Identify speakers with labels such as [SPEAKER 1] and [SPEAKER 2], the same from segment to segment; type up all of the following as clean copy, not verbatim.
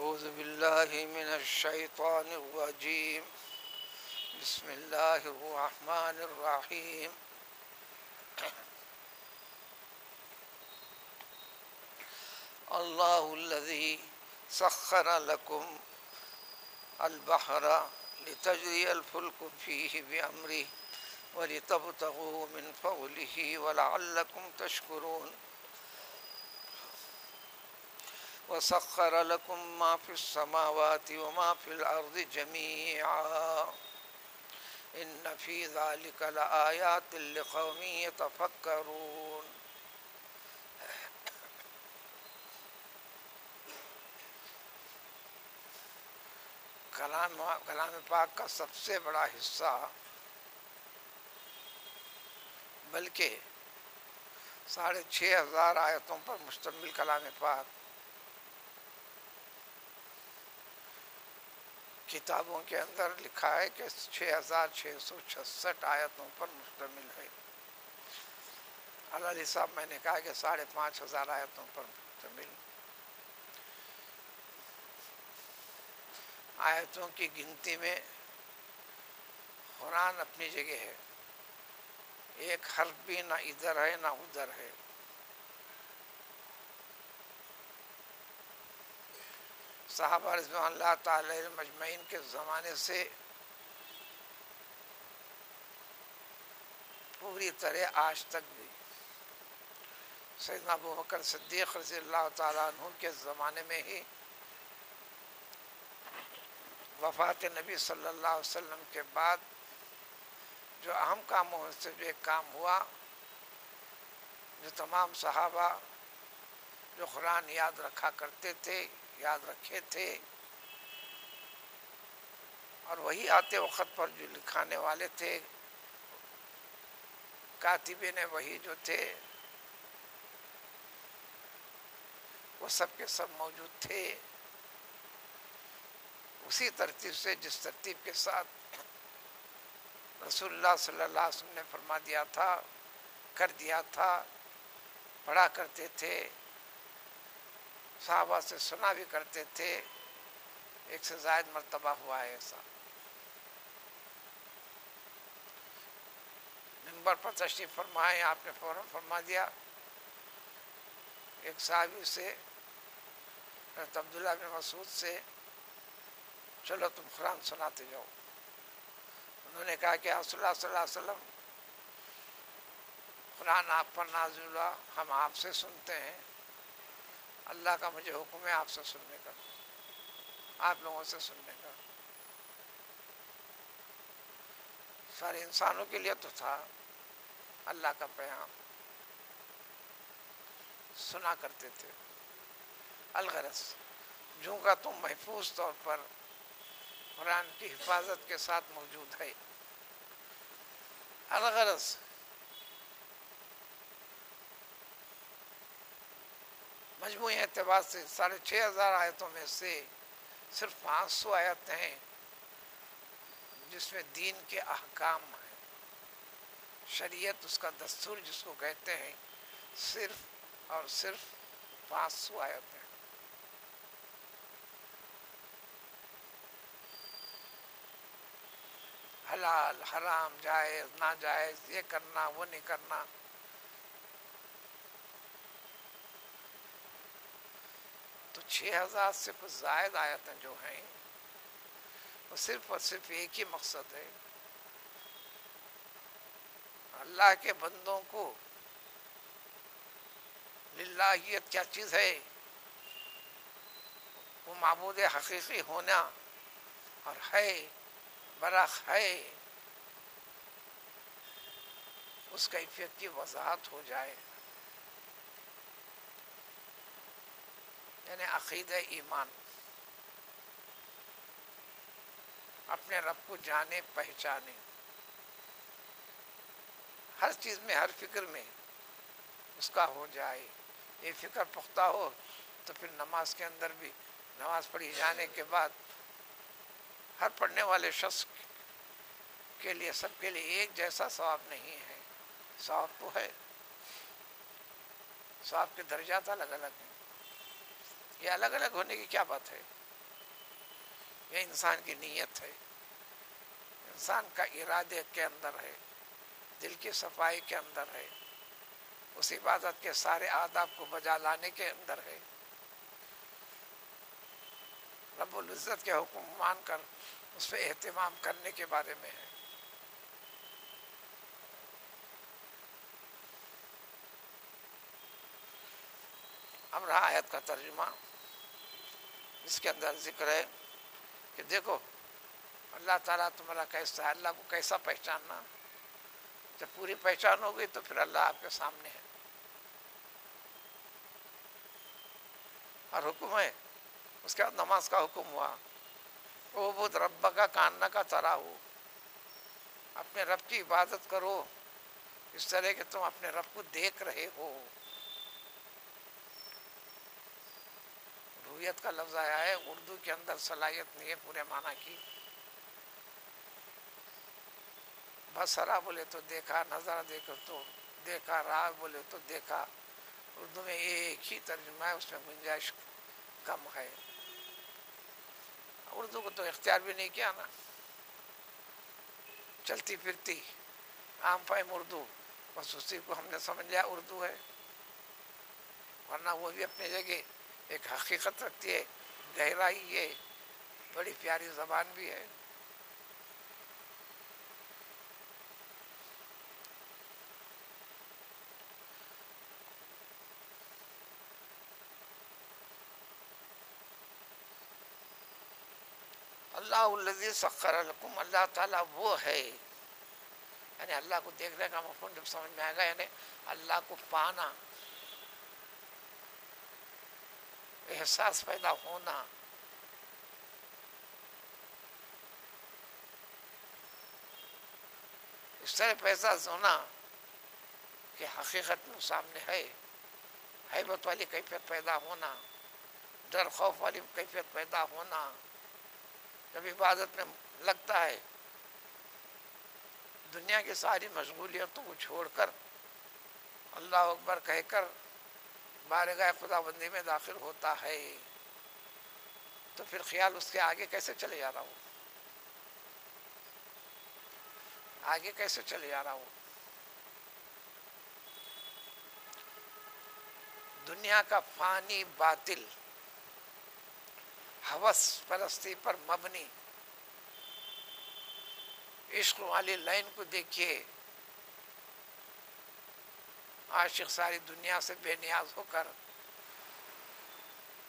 [SPEAKER 1] أعوذ بالله من الشيطان الرجيم. بسم الله الرحمن الرحيم. الله الذي سخر لكم البحر لتجري الفلك فيه بأمره ولتبتغوا من فضله ولعلكم تشكرون. وسخر لكم ما في السماوات وما في الأرض جميعا إن في ذلك لآيات لقوم يتفكرون. کلام پاک کا سب سے بڑا حصہ بلکہ 6,500 آیتوں پر مشتمل کلام پاک کتابوں کے اندر لکھا ہے کہ 6,666 آیتوں پر مشتمل ہے. علی صاحب میں نے کہا کہ 5,500 آیتوں پر مشتمل. آیتوں کی گنتی میں قرآن اپنی جگہ ہے، ایک حرف بھی نہ ادھر ہے نہ ادھر ہے. صحابہ رضوان اللہ تعالی مجمعین کے زمانے سے پوری طرح آج تک بھی سیدنا ابو بکر صدیق رضی اللہ تعالیٰ عنہ کے زمانے میں ہی وفات نبی صلی اللہ علیہ وسلم کے بعد جو اہم کاموں سے جو ایک کام ہوا، جو تمام صحابہ جو قرآن یاد رکھا کرتے تھے، یاد رکھے تھے، اور وہی آتے وقت پر جو لکھانے والے تھے، کاتبین وہی جو تھے، وہ سب کے سب موجود تھے. اسی ترتیب سے جس ترتیب کے ساتھ رسول اللہ صلی اللہ علیہ وسلم نے فرما دیا تھا، کر دیا تھا، پڑھا کرتے تھے، صحابہ سے سنا بھی کرتے تھے. 1 سے زائد مرتبہ ہوا ہے ایسا. منبر پر تشریف فرمائے، آپ نے فوراً فرما دیا. ایک صحابی سے حضرت عبداللہ بن مسعود سے، چلو تم قرآن سناتے جاؤ. انہوں نے کہا کہ رسول اللہ صلی اللہ علیہ وسلم، قرآن آپ پر نازل ہوا، ہم آپ سے سنتے ہیں. اللہ کا مجھے حکم ہے آپ سے سننے کا، آپ لوگوں سے سننے کا. سارے انسانوں کے لیے تو تھا اللہ کا پیغام، سنا کرتے تھے. الغرض جوں کا تم محفوظ طور پر قرآن کی حفاظت کے ساتھ موجود ہے. الغرض مجموعی اعتبار سے 6,500 آیتوں میں سے صرف 500 آیتیں ہیں جس میں دین کے احکام ہیں، شریعت اس کا دستور جس کو کہتے ہیں. صرف اور صرف 500 آیتیں. حلال حرام، جائز ناجائز، یہ کرنا وہ نہیں کرنا. تو 6,000 سے کچھ زائد آیتیں جو ہیں وہ صرف اور صرف ایک ہی مقصد ہے، اللہ کے بندوں کو للہیت کیا چیز ہے، وہ معبود حقیقی ہونا اور ہے، برحق ہے، اس کیفیت کی وضاحت ہو جائے. یعنی عقیدہ ایمان، اپنے رب کو جانے پہچانے، ہر چیز میں ہر فکر میں اس کا ہو جائے. یہ فکر پختہ ہو تو پھر نماز کے اندر بھی، نماز پڑھی جانے کے بعد ہر پڑھنے والے شخص کے لیے، سب کے لیے ایک جیسا ثواب نہیں ہے. ثواب تو ہے، ثواب کے درجات الگ الگ ہیں. یہ الگ الگ ہونے کی کیا بات ہے؟ یہ انسان کی نیت ہے، انسان کا ارادے کے اندر ہے، دل کی صفائی کے اندر ہے، اس عبادت کے سارے آداب کو بجا لانے کے اندر ہے، رب العزت کے حکم مان کر اس پہ اہتمام کرنے کے بارے میں ہے۔ اب رہا آیت کا ترجمہ، اس کے اندر ذکر ہے کہ دیکھو اللہ تعالیٰ تمہارا کیسا ہے، اللہ کو کیسا پہچاننا۔ جب پوری پہچان ہو گئی تو پھر اللہ آپ کے سامنے ہے، اور حکم ہے۔ اس کے بعد نماز کا حکم ہوا، اعبد ربک کانک تراہ، اپنے رب کی عبادت کرو اس طرح کہ تم اپنے رب کو دیکھ رہے ہو۔ رویت کا لفظ آیا ہے، اردو کے اندر صلاحیت نہیں ہے پورے معنی کی۔ بصرا بولے تو دیکھا، نظر دیکھو تو دیکھا، راہ بولے تو دیکھا۔ اردو میں ایک ہی ترجمہ ہے، اس میں گنجائش کم ہے۔ اردو کو تو اختیار بھی نہیں کیا نا، چلتی پھرتی عام فہم اردو، بس اسی کو ہم نے سمجھ لیا اردو ہے، ورنہ وہ بھی اپنی جگہ ایک حقیقت رکھتی ہے، گہرائی ہے، بڑی پیاری زبان بھی ہے۔ اللہ الذی سخر لکم، اللہ تعالیٰ وہ ہے، یعنی اللہ کو دیکھنے کا مفہوم جب سمجھ میں آئے گا، یعنی اللہ کو پانا، احساس پیدا ہونا، اس طرح احساس ہونا کہ حقیقت میں سامنے ہے، ہیبت والی کیفیت پیدا ہونا، ڈر خوف والی کیفیت پیدا ہونا۔ جب عبادت میں لگتا ہے، دنیا کی ساری مشغولیتوں کو چھوڑ کر اللہ اکبر کہہ کر بارگاہ خدا بندی میں داخل ہوتا ہے، تو پھر خیال اس کے آگے کیسے چلے جا رہا ہو، آگے کیسے چلے جا رہا ہو۔ دنیا کا فانی باطل ہوس پرستی پر مبنی عشق والی لائن کو دیکھیے، عاشق ساری دنیا سے بے نیاز ہو کر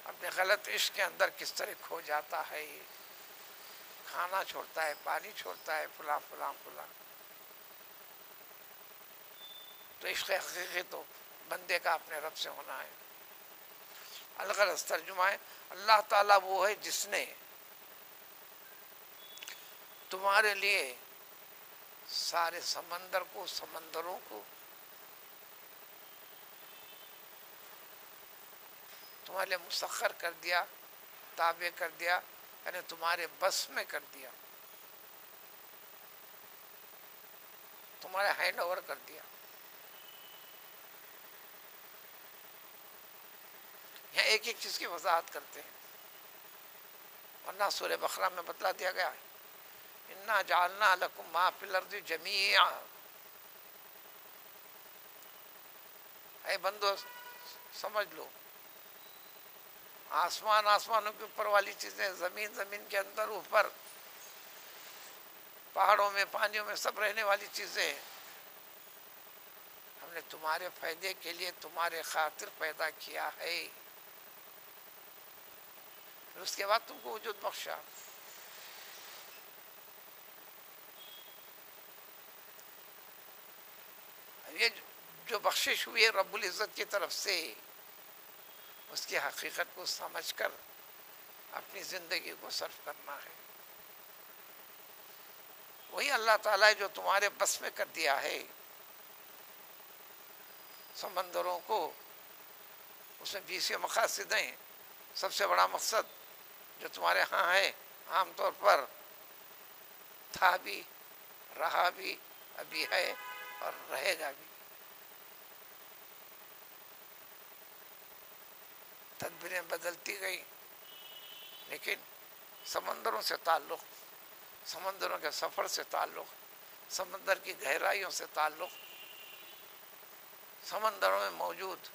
[SPEAKER 1] اپنے غلط عشق کے اندر کس طرح کھو جاتا ہے، کھانا چھوڑتا ہے، پانی چھوڑتا ہے، فلاں فلاں فلاں۔ تو عشق حقیقی تو بندے کا اپنے رب سے ہونا ہے۔ الغرض ترجمہ ہے، اللہ تعالیٰ وہ ہے جس نے تمہارے لیے سارے سمندر کو، سمندروں کو تمہارے لیے مسخر کر دیا، تابع کر دیا، یعنی تمہارے بس میں کر دیا، تمہارے ہینڈ اوور کر دیا۔ یہاں ایک ایک چیز کی وضاحت کرتے ہیں، ورنہ سورہ بقرہ میں بتلا دیا گیا ہے، اِنَّا جَعَلْنَا لَكُمْ مَا فِي الْأَرْضِ جَمِيعًا۔ اے بندو سمجھ لو، آسمان آسمانوں کے اوپر والی چیزیں، زمین زمین کے اندر اوپر، پہاڑوں میں، پانیوں میں، سب رہنے والی چیزیں ہم نے تمہارے فائدے کے لیے، تمہارے خاطر پیدا کیا ہے، پھر اس کے بعد تم کو وجود بخشا۔ یہ جو بخشش ہوئی ہے رب العزت کی طرف سے، اس کی حقیقت کو سمجھ کر اپنی زندگی کو صرف کرنا ہے۔ وہی اللہ تعالیٰ ہے جو تمہارے بس میں کر دیا ہے سمندروں کو، اس میں 20 مقاصد ہیں۔ سب سے بڑا مقصد جو تمہارے ہاں ہے، عام طور پر تھا بھی، رہا بھی، ابھی ہے اور رہے گا بھی، تدبیریں بدلتی گئی، لیکن سمندروں سے تعلق، سمندروں کے سفر سے تعلق، سمندر کی گہرائیوں سے تعلق، سمندروں میں موجود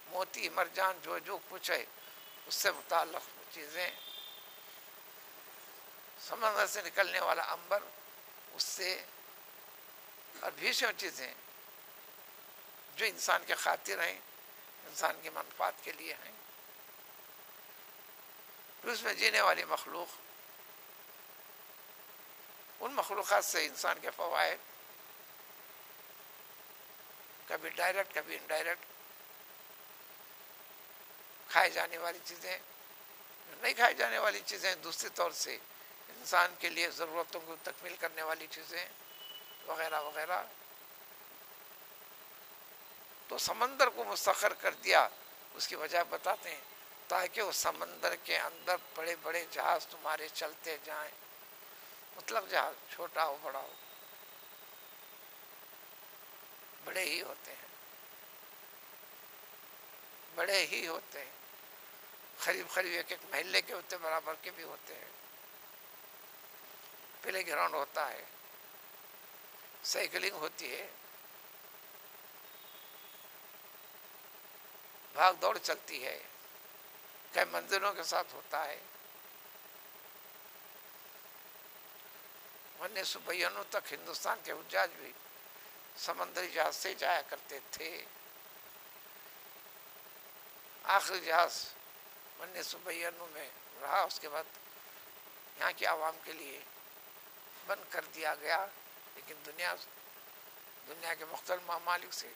[SPEAKER 1] موتی مرجان جو کچھ ہے اس سے متعلق چیزیں، سمندر سے نکلنے والا عنبر اس سے، اور بھیشم چیزیں جو انسان کے خاطر ہیں، انسان کی منفعت کے لیے ہیں. پھر اس میں جینے والی مخلوق، ان مخلوقات سے انسان کے فوائد، کبھی ڈائریکٹ کبھی انڈائریکٹ، کھائے جانے والی چیزیں، نہیں کھائے جانے والی چیزیں، دوسری طور سے انسان کے لیے ضرورتوں کو تکمیل کرنے والی چیزیں وغیرہ وغیرہ. تو سمندر کو مسخر کر دیا، اس کی وجہ بتاتے ہیں تاکہ وہ سمندر کے اندر بڑے بڑے جہاز تمہارے چلتے جائیں. مطلق جہاز چھوٹا ہو بڑا ہو، بڑے ہی ہوتے ہیں، بڑے ہی ہوتے ہیں، قریب ایک ایک محلے کے ہوتے، برابر کے بھی ہوتے ہیں. پلے گراؤنڈ ہوتا ہے، سائیکلنگ ہوتی ہے، بھاگ دوڑ چلتی ہے، کئی منزلوں کے ساتھ ہوتا ہے. ورنہ صبحینوں تک ہندوستان کے حجاج بھی سمندری جہاز سے جایا کرتے تھے. آخری جہاز 1992 میں رہا، اس کے بعد یہاں کی عوام کے لیے بند کر دیا گیا. لیکن دنیا کے مختلف ممالک سے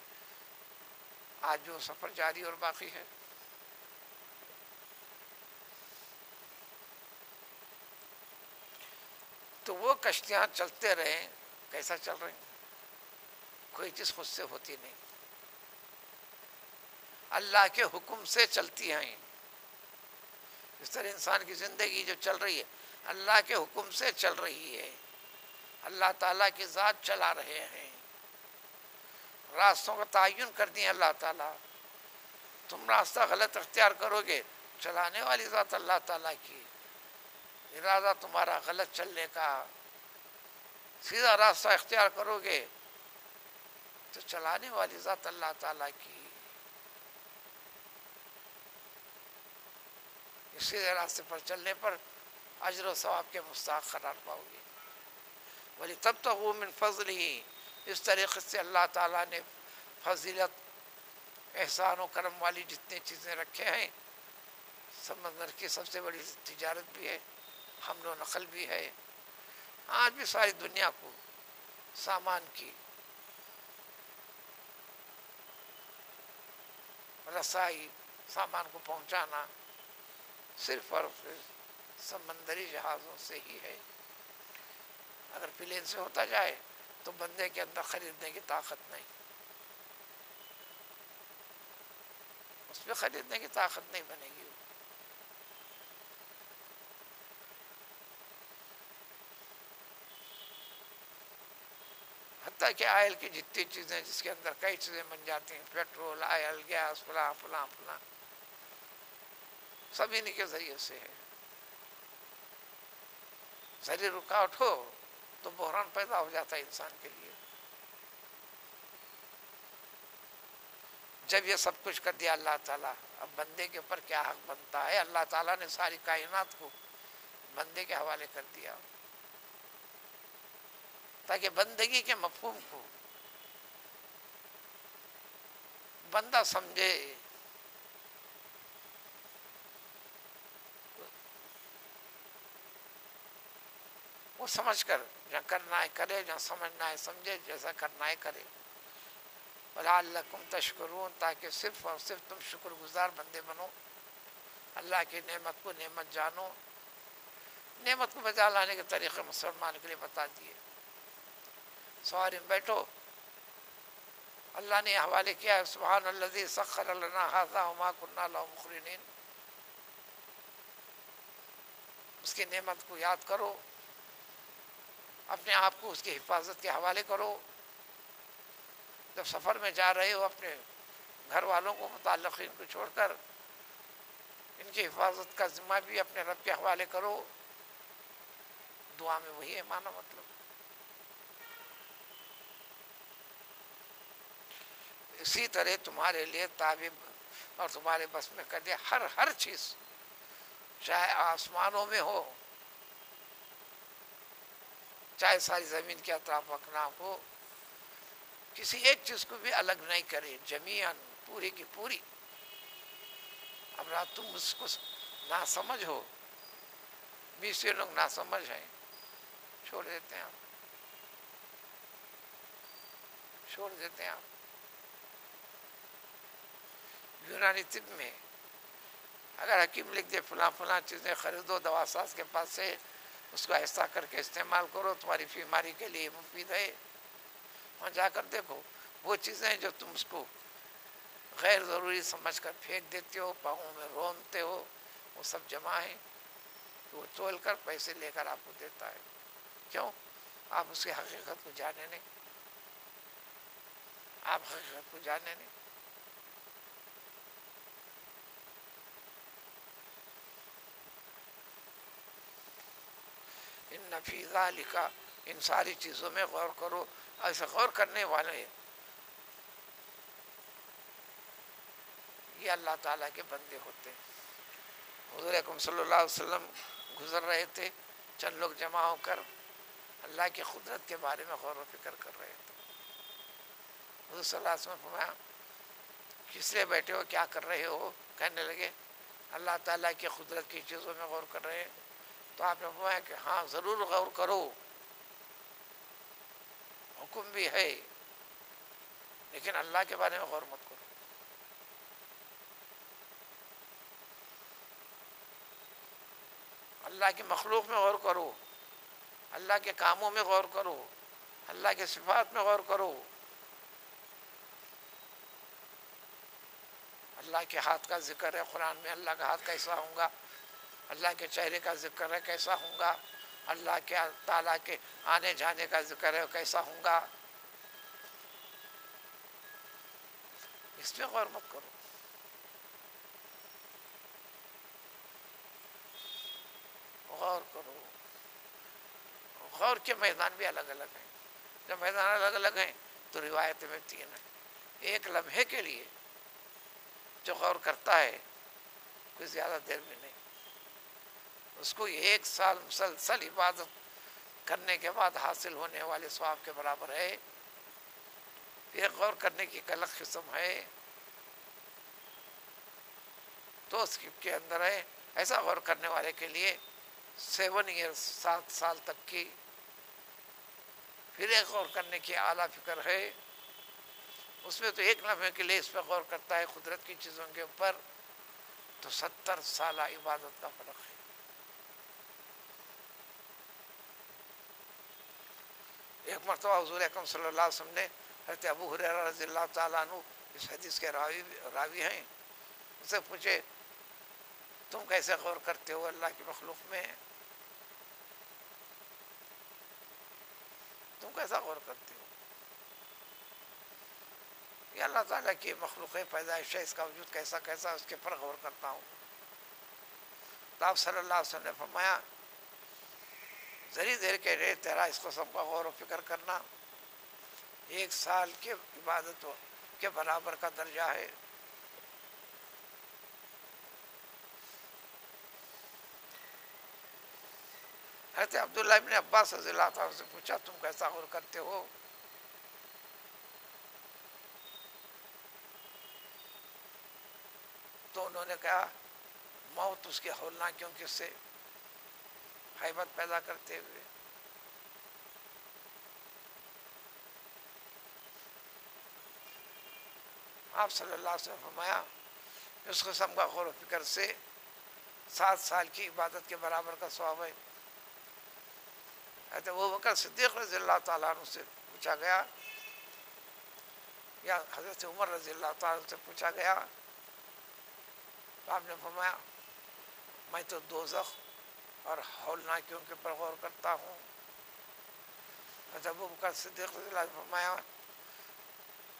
[SPEAKER 1] آج جو سفر جاری اور باقی ہے. تو وہ کشتیاں چلتے رہیں، کیسا چل رہی ہیں؟ کوئی چیز خود سے ہوتی نہیں، اللہ کے حکم سے چلتی ہیں. اس طرح انسان کی زندگی جو چل رہی ہے اللہ کے حکم سے چل رہی ہے. اللہ تعالیٰ کی ذات چلا رہے ہیں، راستوں کا تعین کر دیا اللہ تعالیٰ. تم راستہ غلط اختیار کرو گے، چلانے والی ذات اللہ تعالیٰ کی، ارادہ تمہارا غلط چلنے کا. سیدھا راستہ اختیار کرو گے تو چلانے والی ذات اللہ تعالیٰ کی. سیدھے راستے پر چلنے پر اجر و ثواب کے مستحق قرار پاؤ گے. وَلِتَبْتَغُوا مِنْ فَضْلِهِ، اس طریقے سے اللہ تعالیٰ نے فضیلت، احسان و کرم والی جتنی چیزیں رکھے ہیں، سمندر کی سب سے بڑی تجارت بھی ہے، حمل و نقل بھی ہے. آج بھی ساری دنیا کو سامان کی رسائی، سامان کو پہنچانا صرف اور صرف سمندری جہازوں سے ہی ہے. اگر پلین سے ہوتا جائے تو بندے کے اندر خریدنے کی طاقت نہیں، اس پہ خریدنے کی طاقت نہیں بنے گی. حتیٰ کہ آئل کی جتنی چیزیں، جس کے اندر کئی چیزیں بن جاتی ہیں، پیٹرول، آئل، گیس، فلاں فلاں فلاں، سب انہی کے ذریعے سے ہے. ذریعہ رکاوٹ ہو تو بحران پیدا ہو جاتا ہے انسان کے لیے. جب یہ سب کچھ کر دیا اللہ تعالیٰ، اب بندے کے اوپر کیا حق بنتا ہے؟ اللہ تعالیٰ نے ساری کائنات کو بندے کے حوالے کر دیا تاکہ بندگی کے مفہوم کو بندہ سمجھے. وہ سمجھ کر جہاں کرنا ہے کرے، جہاں سمجھنا ہے سمجھے، جیسا کرنا ہے کرے. وَلَعَلَّكُمْ تَشْكُرُونَ، تاکہ صرف اور صرف تم شکر گزار بندے بنو، اللہ کی نعمت کو نعمت جانو. نعمت کو بجا لانے کے طریقے مسلمان کے لیے بتا دیے. سواری میں بیٹھو، اللہ نے حوالے کیا ہے، سبحان الذی سخر لنا ھذا وما كنا له مقرنین. اس کی نعمت کو یاد کرو، اپنے آپ کو اس کی حفاظت کے حوالے کرو. جب سفر میں جا رہے ہو اپنے گھر والوں کو، متعلقین کو چھوڑ کر ان کی حفاظت کا ذمہ بھی اپنے رب کے حوالے کرو. دعا میں وہی ہے معنی مطلب. اسی طرح تمہارے لیے تابع اور تمہارے بس میں کر دیا ہر چیز، چاہے آسمانوں میں ہو، چاہے ساری زمین کے اطراف اکناف ہو، کسی ایک چیز کو بھی الگ نہیں کرے، جمیعاً پوری کی پوری. اب رات تم اس کو ناسمجھ ہو، بیچ سے لوگ ناسمجھ ہیں، چھوڑ دیتے ہیں آپ، چھوڑ دیتے ہیں آپ. یونانی طب میں اگر حکیم لکھ دے فلاں فلاں چیزیں خریدو دوا ساز کے پاس سے، اس کو ایسا کر کے استعمال کرو، تمہاری بیماری کے لیے مفید ہے، وہاں جا کر دیکھو وہ چیزیں جو تم اس کو غیر ضروری سمجھ کر پھینک دیتے ہو، پاؤں میں رونتے ہو، وہ سب جمع ہیں. وہ تول کر پیسے لے کر آپ کو دیتا ہے. کیوں؟ آپ اس کی حقیقت کو جانے نہیں، آپ حقیقت کو جانے نہیں. ان فی ذالک، ان ساری چیزوں میں غور کرو. ایسے غور کرنے والے یہ اللہ تعالیٰ کے بندے ہوتے ہیں. حضور اکرم صلی اللہ علیہ وسلم گزر رہے تھے، چند لوگ جمع ہو کر اللہ کی قدرت کے بارے میں غور و فکر کر رہے تھے. حضور صلی اللہ علیہ وسلم فرمایا کس لیے بیٹھے ہو، کیا کر رہے ہو؟ کہنے لگے اللہ تعالیٰ کی قدرت کی چیزوں میں غور کر رہے ہیں. تو آپ نے فرمایا کہ ہاں ضرور غور کرو، حکم بھی ہے، لیکن اللہ کے بارے میں غور مت کرو. اللہ کی مخلوق میں غور کرو، اللہ کے کاموں میں غور کرو، اللہ کے صفات میں غور کرو. اللہ کے ہاتھ کا ذکر ہے قرآن میں، اللہ کا ہاتھ کیسا ہوں گا، اللہ کے چہرے کا ذکر ہے کیسا ہوں گا، اللہ کے تعالیٰ کے آنے جانے کا ذکر ہے کیسا ہوں گا. اس پہ غور مت کرو. غور کرو. غور کے میدان بھی الگ الگ ہیں. جب میدان الگ الگ ہیں تو روایت میں تین ہیں. ایک لمحے کے لیے جو غور کرتا ہے کوئی زیادہ دیر میں نہیں، اس کو 1 سال مسلسل عبادت کرنے کے بعد حاصل ہونے والے ثواب کے برابر ہے. پھر غور کرنے کی ایک الگ قسم ہے، تو اس کے اندر ہے ایسا غور کرنے والے کے لیے 7 ایئرس 7 سال تک کی. پھر ایک غور کرنے کی اعلیٰ فکر ہے، اس میں تو ایک لمحے کے لیے اس پہ غور کرتا ہے قدرت کی چیزوں کے اوپر، تو 70 سالہ عبادت کا فرق ہے. ایک مرتبہ حضور اکرم صلی اللہ علیہ وسلم نے حضرت ابو ہریرہ رضی اللہ تعالیٰ عنہ اس حدیث کے راوی ہیں، اس سے پوچھے تم کیسے غور کرتے ہو اللہ کی مخلوق میں، تم کیسا غور کرتے ہو؟ یہ اللہ تعالیٰ کی مخلوق پیدائش ہے، اس کا وجود کیسا کیسا، اس کے پر غور کرتا ہوں. تو آپ صلی اللہ علیہ وسلم نے فرمایا ذری دیر کے لیے تیرا اس قسم کا غور و فکر کرنا 1 سال کے عبادت کے برابر کا درجہ ہے. حضرت عبداللہ ابن عباس رضی اللہ تعالیٰ سے پوچھا تم کیسا غور کرتے ہو؟ تو انہوں نے کہا موت اس کے ہولناکیوں کے سے ہیبت پیدا کرتے ہوئے. آپ صلی اللہ علیہ وسلم فرمایا اس قسم کا غور و فکر سے 7 سال کی عبادت کے برابر کا ثواب ہے. حضرت ابوبکر صدیق رضی اللہ تعالیٰ عنہ سے پوچھا گیا، یا حضرت عمر رضی اللہ تعالیٰ عنہ سے پوچھا گیا، تو آپ نے فرمایا میں تو دوزخ اور ہولناکیوں کے پر غور کرتا ہوں. حضرت ابوبکر صدیق رضی اللہ عنہ نے فرمایا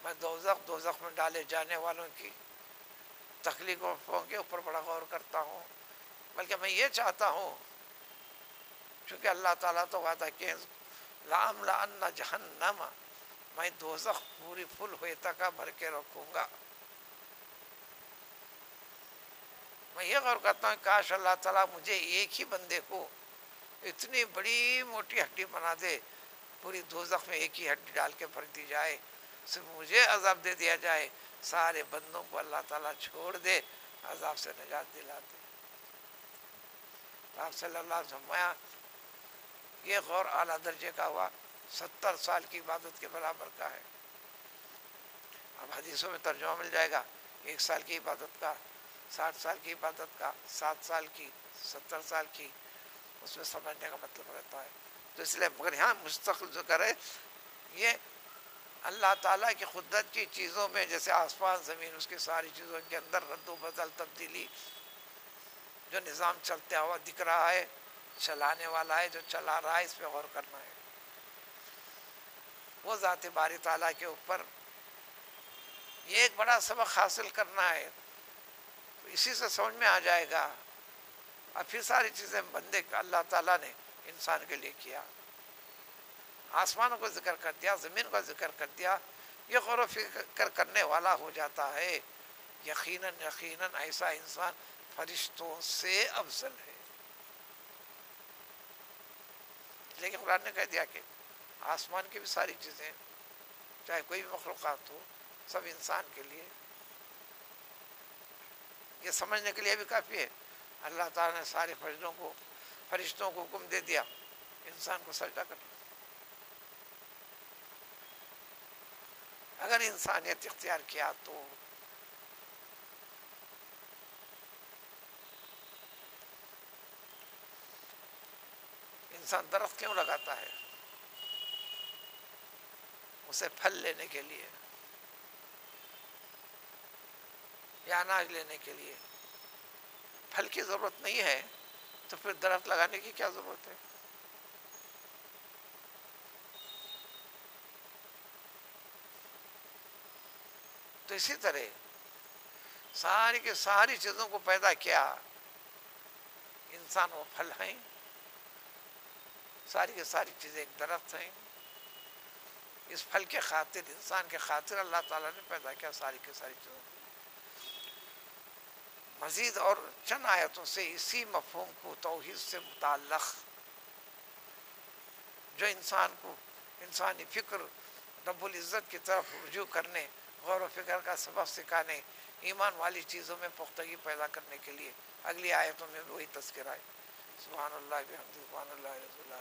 [SPEAKER 1] میں دوزخ میں ڈالے جانے والوں کی تکلیفوں کے اوپر بڑا غور کرتا ہوں، بلکہ میں یہ چاہتا ہوں چونکہ اللہ تعالیٰ تو وعدہ کہ لَأَمْلَأَنَّ جَهَنَّمَ، میں دوزخ پوری فل ہوئے تک بھر کے رکھوں گا۔ میں یہ غور کرتا ہوں کاش اللہ تعالیٰ مجھے ایک ہی بندے کو اتنی بڑی موٹی ہڈی بنا دے، پوری دوزخ میں ایک ہی ہڈی ڈال کے بھر دی جائے، صرف مجھے عذاب دے دیا جائے، سارے بندوں کو اللہ تعالیٰ چھوڑ دے، عذاب سے نجات دلا دے۔ آپ صلی اللہ علیہ وسلم فرمایا یہ غور اعلیٰ درجے کا ہوا، 70 سال کی عبادت کے برابر کا ہے۔ اب حدیثوں میں ترجمہ مل جائے گا، 1 سال کی عبادت کا، 60 سال کی عبادت کا، 7 سال کی، 70 سال کی، اس میں سمجھنے کا مطلب رہتا ہے۔ تو اس لیے مگر یہاں مستقل ذکر ہے یہ اللہ تعالیٰ کی قدرت کی چیزوں میں، جیسے آسمان زمین، اس کی ساری چیزوں کے اندر رد و بدل، تبدیلی، جو نظام چلتا ہوا دکھ رہا ہے، چلانے والا ہے جو چلا رہا ہے، اس پہ غور کرنا ہے۔ وہ ذات باری تعالیٰ کے اوپر یہ ایک بڑا سبق حاصل کرنا ہے، اسی سے سمجھ میں آ جائے گا۔ اب پھر ساری چیزیں بندے اللہ تعالیٰ نے انسان کے لیے کیا، آسمانوں کو ذکر کر دیا، زمین کو ذکر کر دیا، یہ غور و فکر کرنے والا ہو جاتا ہے۔ یقیناً یقیناً ایسا انسان فرشتوں سے افضل ہے۔ لیکن قرآن نے کہہ دیا کہ آسمان کی بھی ساری چیزیں، چاہے کوئی بھی مخلوقات ہو، سب انسان کے لیے، یہ سمجھنے کے لیے بھی کافی ہے۔ اللہ تعالیٰ نے سارے فرشتوں کو حکم دے دیا انسان کو سجدہ کرنا۔ اگر انسانیت اختیار کیا تو انسان درخت کیوں لگاتا ہے؟ اسے پھل لینے کے لیے یا اناج لینے کے لیے۔ پھل کی ضرورت نہیں ہے تو پھر درخت لگانے کی کیا ضرورت ہے؟ تو اسی طرح ساری کی ساری چیزوں کو پیدا کیا، انسان وہ پھل ہیں، ساری کی ساری چیزیں ایک درخت ہیں۔ اس پھل کے خاطر، انسان کے خاطر اللہ تعالیٰ نے پیدا کیا ساری کی ساری چیزوں کو۔ مزید اور چند آیتوں سے اسی مفہوم کو توحید سے متعلق، جو انسان کو انسانی فکر رب العزت کی طرف رجوع کرنے، غور و فکر کا سبق سکھانے، ایمان والی چیزوں میں پختگی پیدا کرنے کے لیے اگلی آیتوں میں بھی وہی تذکرہ ہے۔ سبحان اللہ بحمدہ، سبحان اللہ رضی اللہ۔